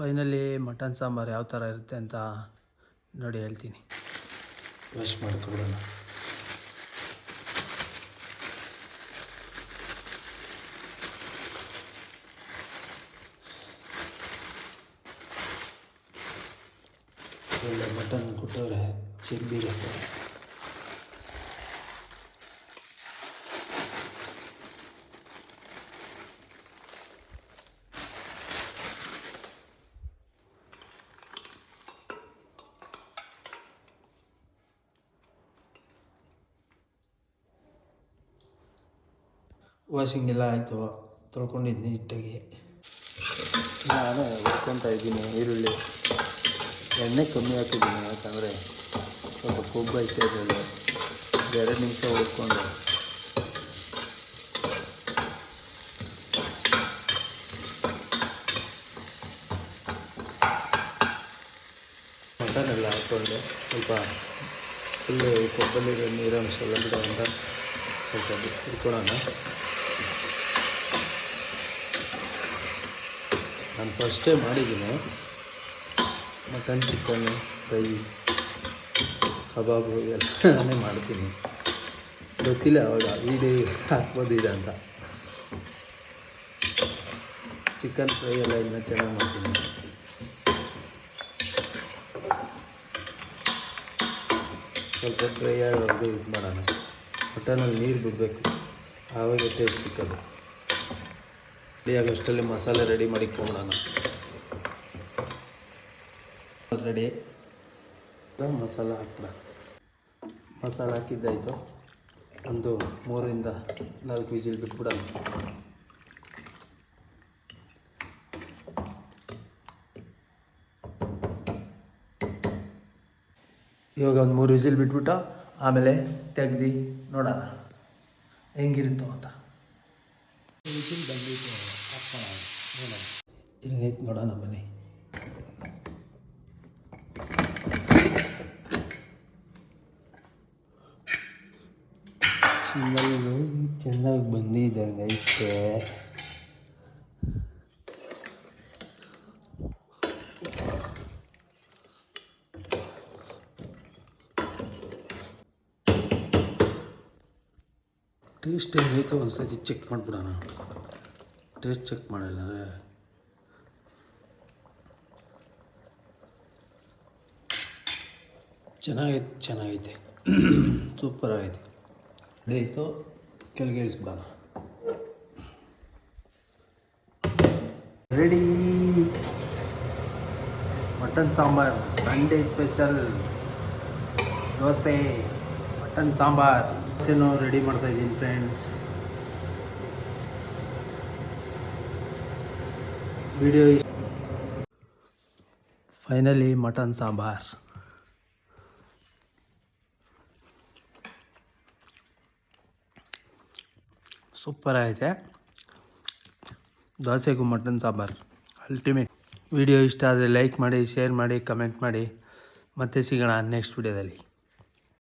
Finally mutton sambar ಯಾವ ಥರ ಇರುತ್ತೆ ಅಂತ ನೋಡಿ ಹೇಳ್ತೀನಿ. ವಾಶ್ ಮಾಡ್ಕೊಳ್ಳೋಣ. ಒಳ್ಳೆ ಮಟನ್ ಕೊಟ್ಟವ್ರೆ, ಚೆಬ್ಬಿರುತ್ತೆ. ವಾಷಿಂಗ್ ಎಲ್ಲ ಆಯಿತು, ತೊಳ್ಕೊಂಡಿದ್ದು ನೀಟಾಗಿ. ನಾನು ಹುರ್ಕೊತಾ ಇದ್ದೀನಿ. ಈರುಳ್ಳಿ ಎಣ್ಣೆ ಕಮ್ಮಿ ಹಾಕಿದ್ದೀನಿ, ಯಾಕಂದರೆ ಸ್ವಲ್ಪ ಕೊಬ್ಬು ಐತೆ ಇದರಲ್ಲಿ. 2 ನಿಮಿಷ ಹುರ್ಕೊಂಡು ಮಟನೆಲ್ಲ ಹಾಕ್ಕೊಂಡು ಸ್ವಲ್ಪ ಫುಲ್ಲು ಕೊಬ್ಬಲ್ಲಿರೋ ನೀರಂಶ ಎಲ್ಲ ಬಿಡೋ ಅಂತ ಸ್ವಲ್ಪ ಹುರ್ಕೊಳ್ಳೋಣ. ನಾನು ಫಸ್ಟೇ ಮಾಡಿದ್ದೀನಿ ಮಟನ್, ಚಿಕನ್ನು, ಫ್ರೈ, ಕಬಾಬು ಎಲ್ಲ ನಾನೇ ಮಾಡ್ತೀನಿ. ಗೊತ್ತಿಲ್ಲ ಅವಾಗ ವೀಡಿಯೋ ಹಾಕ್ಬೋದು ಇದೆ ಅಂತ. ಚಿಕನ್ ಫ್ರೈ ಎಲ್ಲ ಇನ್ನೂ ಚೆನ್ನಾಗಿ ಮಾಡ್ತೀನಿ. ಸ್ವಲ್ಪ ಡ್ರೈ ಆಗೋದು ಇದು ಮಾಡೋಣ. ಮಟನಲ್ಲಿ ನೀರು ಬಿಡಬೇಕು, ಆವಾಗ ಟೇಸ್ಟ್ ಸಿಕ್ಕೋದು. ರೆಡಿ ಆಗೋಷ್ಟರಲ್ಲಿ ಮಸಾಲೆ ರೆಡಿ ಮಾಡಿಕೊಂಬಿಡೋಣ. ರೆಡಿ ಮಸಾಲ ಹಾಕ್ಬಿಡ. ಮಸಾಲೆ ಹಾಕಿದ್ದಾಯಿತು. ಒಂದು 3ರಿಂದ 4 ವಿಜಿಲ್ ಬಿಟ್ಬಿಡೋಣ. ಇವಾಗ ಒಂದು 3 ವಿಜಿಲ್ ಬಿಟ್ಬಿಟ್ಟು ಆಮೇಲೆ ತೆಗ್ದು ನೋಡೋಣ ಹೆಂಗಿರುತ್ತೋ ಅಂತ. ವಿಜಿಲ್ ಬಂದಿತ್ತು, ಹಾಕೋಣ ನೋಡೋಣ. ಇಲ್ಲೈತೆ ನೋಡೋಣ ಬನ್ನಿ. ಸ್ಮೆಲ್ಲು ಚೆನ್ನಾಗಿ ಬಂದಿದೆ ಐತೆ. ಟೇಸ್ಟ್ ಹೇಗೈತೆ ಒಂದು ಸತಿ ಚೆಕ್ ಮಾಡಿಬಿಡೋಣ. ಟೇಸ್ಟ್ ಚೆಕ್ ಮಾಡಿಲ್ಲ ಚೆನ್ನಾಗೈತೆ ಸೂಪರ್ ಆಗೈತೆ. ರೆಡಿ ಆಯಿತು, ಕೆಳಗೆ ಇಳಿಸ್ಬಿಡೋಣ. Ready mutton sambar, Sunday special dosa, mutton sambar. ದೋಸೆನೂ ರೆಡಿ ಮಾಡ್ತಾಯಿದ್ದೀನಿ friends. Video finally mutton sambar super ಐತೆ. ದೋಸೆಗೂ ಮಟನ್ ಸಾಂಬಾರ್ ಅಲ್ಟಿಮೇಟ್. ವಿಡಿಯೋ ಇಷ್ಟ ಆದರೆ ಲೈಕ್ ಮಾಡಿ, ಶೇರ್ ಮಾಡಿ, ಕಮೆಂಟ್ ಮಾಡಿ. ಮತ್ತೆ ಸಿಗೋಣ ನೆಕ್ಸ್ಟ್ ವಿಡಿಯೋದಲ್ಲಿ.